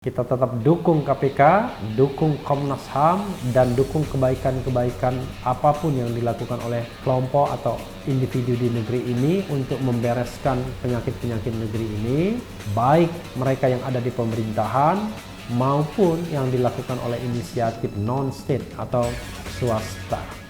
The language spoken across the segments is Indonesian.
Kita tetap dukung KPK, dukung Komnas HAM, dan dukung kebaikan-kebaikan apapun yang dilakukan oleh kelompok atau individu di negeri ini untuk membereskan penyakit-penyakit negeri ini, baik mereka yang ada di pemerintahan maupun yang dilakukan oleh inisiatif non-state atau swasta.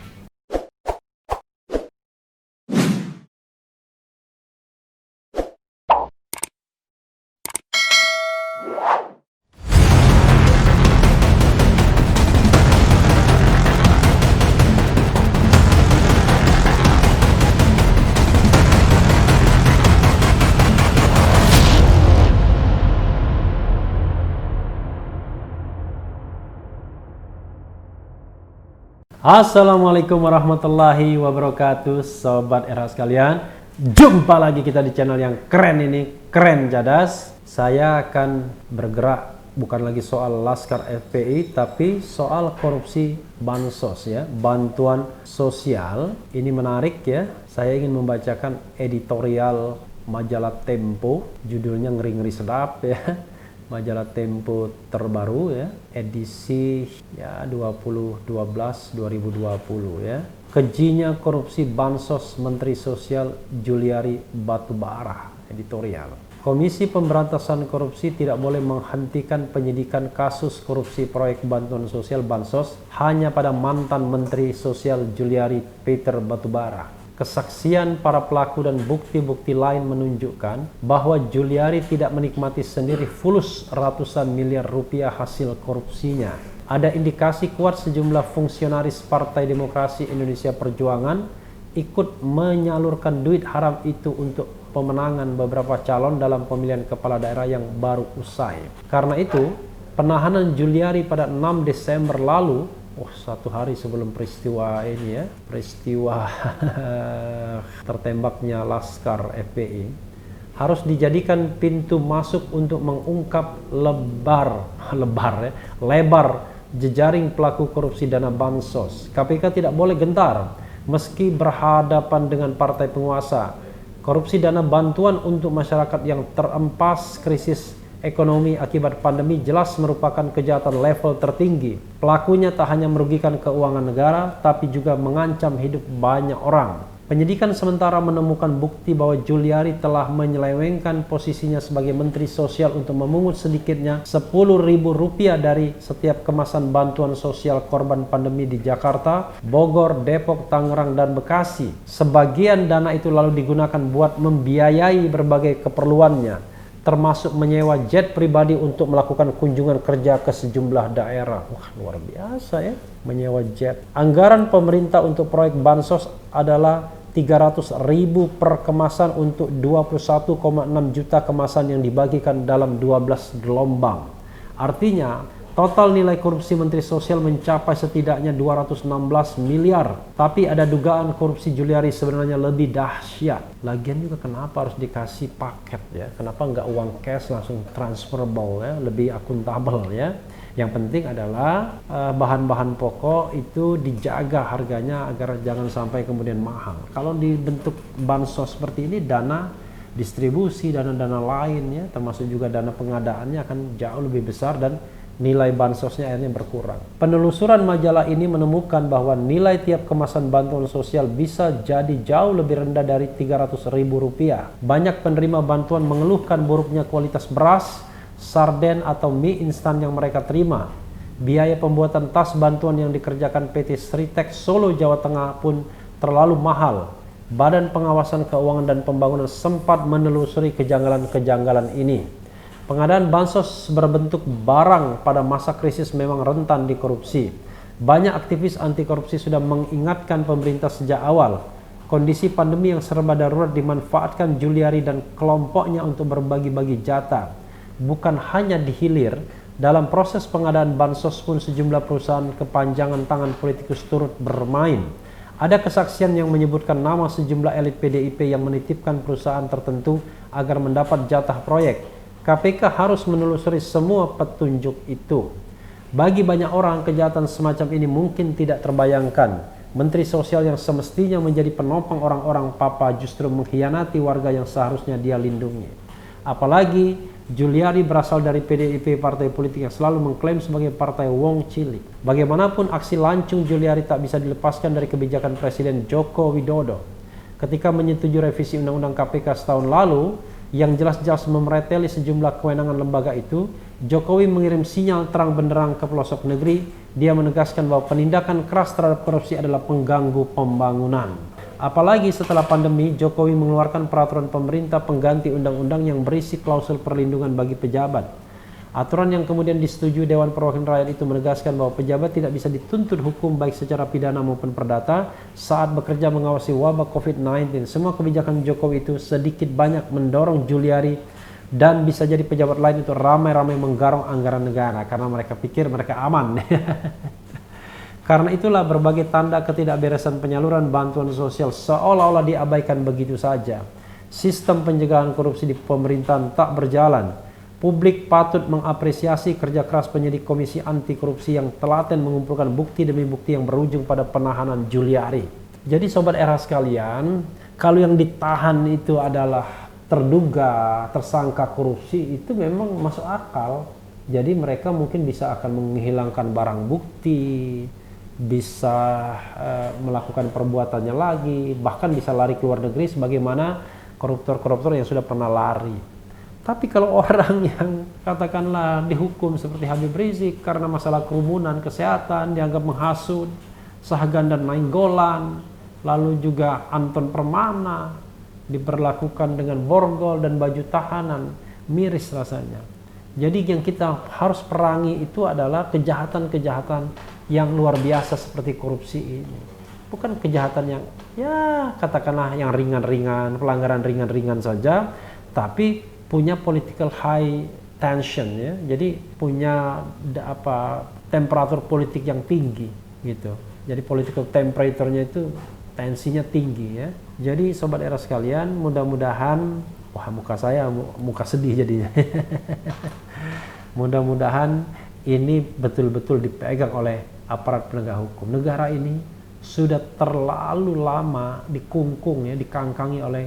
Assalamualaikum warahmatullahi wabarakatuh, sobat RH sekalian. Jumpa lagi kita di channel yang keren ini, Keren Cadas. Saya akan bergerak bukan lagi soal Laskar FPI, tapi soal korupsi bansos ya, bantuan sosial. Ini menarik ya. Saya ingin membacakan editorial majalah Tempo, judulnya ngeri-ngeri sedap ya. Majalah Tempo terbaru ya, edisi ya 2012-2020 ya. Kejinya korupsi bansos Menteri Sosial Juliari Batubara, editorial. Komisi Pemberantasan Korupsi tidak boleh menghentikan penyidikan kasus korupsi proyek bantuan sosial bansos hanya pada mantan Menteri Sosial Juliari Peter Batubara. Kesaksian para pelaku dan bukti-bukti lain menunjukkan bahwa Juliari tidak menikmati sendiri fulus ratusan miliar rupiah hasil korupsinya. Ada indikasi kuat sejumlah fungsionaris Partai Demokrasi Indonesia Perjuangan ikut menyalurkan duit haram itu untuk pemenangan beberapa calon dalam pemilihan kepala daerah yang baru usai. Karena itu, penahanan Juliari pada 6 Desember lalu, satu hari sebelum peristiwa ini ya, peristiwa tertembaknya Laskar FPI, harus dijadikan pintu masuk untuk mengungkap lebar jejaring pelaku korupsi dana bansos. KPK tidak boleh gentar meski berhadapan dengan partai penguasa. Korupsi dana bantuan untuk masyarakat yang terempas krisis ekonomi akibat pandemi jelas merupakan kejahatan level tertinggi. Pelakunya tak hanya merugikan keuangan negara, tapi juga mengancam hidup banyak orang. Penyidikan sementara menemukan bukti bahwa Juliari telah menyelewengkan posisinya sebagai Menteri Sosial untuk memungut sedikitnya Rp10.000 dari setiap kemasan bantuan sosial korban pandemi di Jakarta, Bogor, Depok, Tangerang, dan Bekasi. Sebagian dana itu lalu digunakan buat membiayai berbagai keperluannya, termasuk menyewa jet pribadi untuk melakukan kunjungan kerja ke sejumlah daerah. Wah, luar biasa ya, menyewa jet. Anggaran pemerintah untuk proyek bansos adalah 300.000 per kemasan untuk 21,6 juta kemasan yang dibagikan dalam 12 gelombang. Artinya, total nilai korupsi Menteri Sosial mencapai setidaknya 216 miliar. Tapi ada dugaan korupsi Juliari sebenarnya lebih dahsyat. Lagian juga kenapa harus dikasih paket ya? Kenapa nggak uang cash langsung transferable ya? Lebih akuntabel ya. Yang penting adalah bahan-bahan pokok itu dijaga harganya agar jangan sampai kemudian mahal. Kalau dibentuk bansos seperti ini, dana distribusi, dana-dana lain ya, termasuk juga dana pengadaannya akan jauh lebih besar dan nilai bansosnya akhirnya berkurang. Penelusuran majalah ini menemukan bahwa nilai tiap kemasan bantuan sosial bisa jadi jauh lebih rendah dari Rp300.000. Banyak penerima bantuan mengeluhkan buruknya kualitas beras, sarden atau mie instan yang mereka terima. Biaya pembuatan tas bantuan yang dikerjakan PT Sritek Solo, Jawa Tengah pun terlalu mahal. Badan Pengawasan Keuangan dan Pembangunan sempat menelusuri kejanggalan-kejanggalan ini. Pengadaan bansos berbentuk barang pada masa krisis memang rentan dikorupsi. Banyak aktivis anti korupsi sudah mengingatkan pemerintah sejak awal. Kondisi pandemi yang serba darurat dimanfaatkan Juliari dan kelompoknya untuk berbagi-bagi jatah. Bukan hanya di hilir, dalam proses pengadaan bansos pun sejumlah perusahaan kepanjangan tangan politikus turut bermain. Ada kesaksian yang menyebutkan nama sejumlah elit PDIP yang menitipkan perusahaan tertentu agar mendapat jatah proyek. KPK harus menelusuri semua petunjuk itu. Bagi banyak orang, kejahatan semacam ini mungkin tidak terbayangkan. Menteri Sosial yang semestinya menjadi penopang orang-orang papa justru mengkhianati warga yang seharusnya dia lindungi. Apalagi Juliari berasal dari PDIP, partai politik yang selalu mengklaim sebagai partai wong cilik. Bagaimanapun aksi lancung Juliari tak bisa dilepaskan dari kebijakan Presiden Joko Widodo. Ketika menyetujui revisi Undang-Undang KPK setahun lalu, yang jelas-jelas memereteli sejumlah kewenangan lembaga itu, Jokowi mengirim sinyal terang benderang ke pelosok negeri. Dia menegaskan bahwa penindakan keras terhadap korupsi adalah pengganggu pembangunan. Apalagi setelah pandemi, Jokowi mengeluarkan peraturan pemerintah pengganti undang-undang yang berisi klausul perlindungan bagi pejabat. Aturan yang kemudian disetujui Dewan Perwakilan Rakyat itu menegaskan bahwa pejabat tidak bisa dituntut hukum baik secara pidana maupun perdata saat bekerja mengawasi wabah COVID-19. Semua kebijakan Jokowi itu sedikit banyak mendorong Juliari dan bisa jadi pejabat lain itu ramai-ramai menggarong anggaran negara karena mereka pikir mereka aman. Karena itulah berbagai tanda ketidakberesan penyaluran bantuan sosial seolah-olah diabaikan begitu saja. Sistem pencegahan korupsi di pemerintahan tak berjalan. Publik patut mengapresiasi kerja keras penyidik Komisi Anti Korupsi yang telaten mengumpulkan bukti demi bukti yang berujung pada penahanan Juliari. Jadi sobat era sekalian, kalau yang ditahan itu adalah terduga tersangka korupsi, itu memang masuk akal. Jadi mereka mungkin bisa akan menghilangkan barang bukti, bisa melakukan perbuatannya lagi, bahkan bisa lari ke luar negeri sebagaimana koruptor-koruptor yang sudah pernah lari. Tapi kalau orang yang katakanlah dihukum seperti Habib Rizik karena masalah kerumunan kesehatan, dianggap menghasut, Sahgan dan Nainggolan, lalu juga Anton Permana diperlakukan dengan borgol dan baju tahanan, miris rasanya. Jadi yang kita harus perangi itu adalah kejahatan-kejahatan yang luar biasa seperti korupsi ini. Bukan kejahatan yang ya katakanlah yang ringan-ringan, pelanggaran ringan-ringan saja, tapi punya political high tension ya. Jadi punya temperatur politik yang tinggi gitu. Jadi political temperature-nya itu tensinya tinggi ya. Jadi sobat era sekalian, mudah-mudahan muka saya muka sedih jadinya. Mudah-mudahan ini betul-betul dipegang oleh aparat penegak hukum. Negara ini sudah terlalu lama dikungkung ya, dikangkangi oleh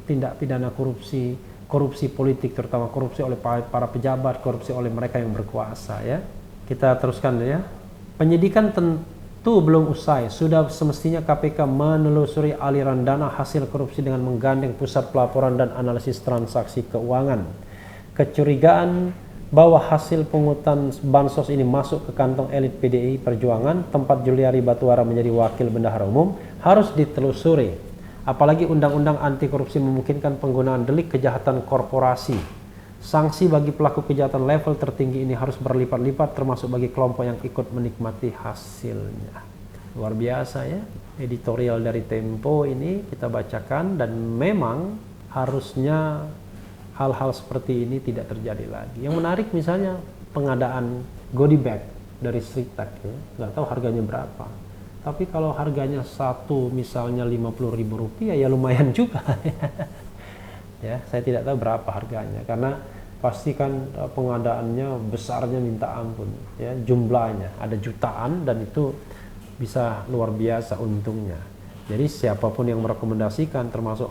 tindak pidana korupsi, korupsi politik, terutama korupsi oleh para pejabat, korupsi oleh mereka yang berkuasa ya. Kita teruskan ya. Penyidikan tentu belum usai. Sudah semestinya KPK menelusuri aliran dana hasil korupsi dengan menggandeng pusat pelaporan dan analisis transaksi keuangan. Kecurigaan bahwa hasil pungutan bansos ini masuk ke kantong elit PDI Perjuangan, tempat Juliari Batuara menjadi wakil bendahara umum, harus ditelusuri. Apalagi undang-undang anti korupsi memungkinkan penggunaan delik kejahatan korporasi. Sanksi bagi pelaku kejahatan level tertinggi ini harus berlipat-lipat, termasuk bagi kelompok yang ikut menikmati hasilnya. Luar biasa ya, editorial dari Tempo ini kita bacakan, dan memang harusnya hal-hal seperti ini tidak terjadi lagi. Yang menarik misalnya pengadaan goodie bag dari Sritek ya, nggak tahu harganya berapa. Tapi kalau harganya satu misalnya Rp50.000 ya lumayan juga. Ya, saya tidak tahu berapa harganya karena pasti kan pengadaannya besarnya minta ampun ya, jumlahnya ada jutaan dan itu bisa luar biasa untungnya. Jadi siapapun yang merekomendasikan termasuk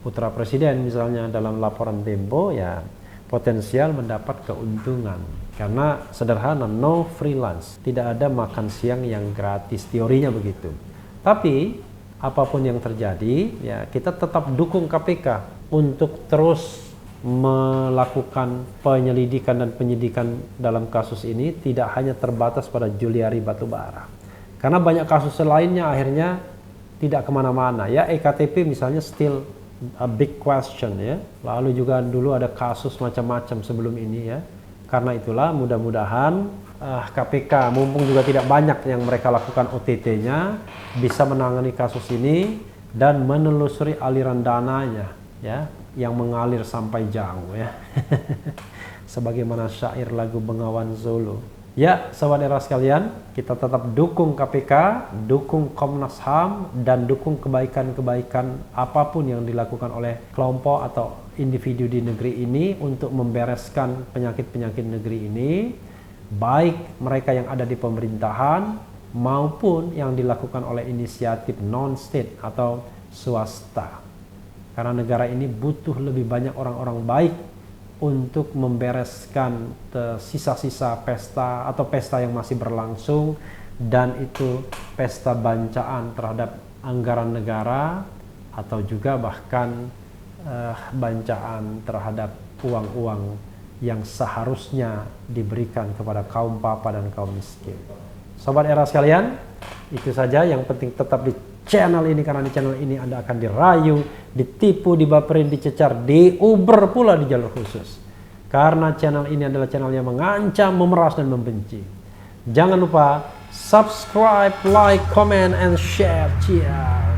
putra presiden misalnya dalam laporan Tempo ya potensial mendapat keuntungan karena sederhana, no free lunch, tidak ada makan siang yang gratis, teorinya begitu. Tapi apapun yang terjadi ya kita tetap dukung KPK untuk terus melakukan penyelidikan dan penyidikan dalam kasus ini, tidak hanya terbatas pada Juliari Batubara karena banyak kasus lainnya akhirnya tidak kemana-mana ya. EKTP misalnya still a big question ya. Lalu juga dulu ada kasus macam-macam sebelum ini ya. Karena itulah mudah-mudahan KPK mumpung juga tidak banyak yang mereka lakukan OTT-nya bisa menangani kasus ini dan menelusuri aliran dananya ya yang mengalir sampai jauh ya. Sebagaimana syair lagu Bengawan Solo. Ya, sobat era sekalian, kita tetap dukung KPK, dukung Komnas HAM, dan dukung kebaikan-kebaikan apapun yang dilakukan oleh kelompok atau individu di negeri ini untuk membereskan penyakit-penyakit negeri ini, baik mereka yang ada di pemerintahan maupun yang dilakukan oleh inisiatif non-state atau swasta. Karena negara ini butuh lebih banyak orang-orang baik untuk membereskan sisa-sisa pesta atau pesta yang masih berlangsung, dan itu pesta bancaan terhadap anggaran negara atau juga bahkan bancaan terhadap uang-uang yang seharusnya diberikan kepada kaum papa dan kaum miskin. Sobat Era sekalian, itu saja. Yang penting tetap di channel ini, karena di channel ini Anda akan dirayu, ditipu, dibaperin, dicecar, diuber pula di jalur khusus. Karena channel ini adalah channel yang mengancam, memeras, dan membenci. Jangan lupa subscribe, like, comment, and share. Cheers.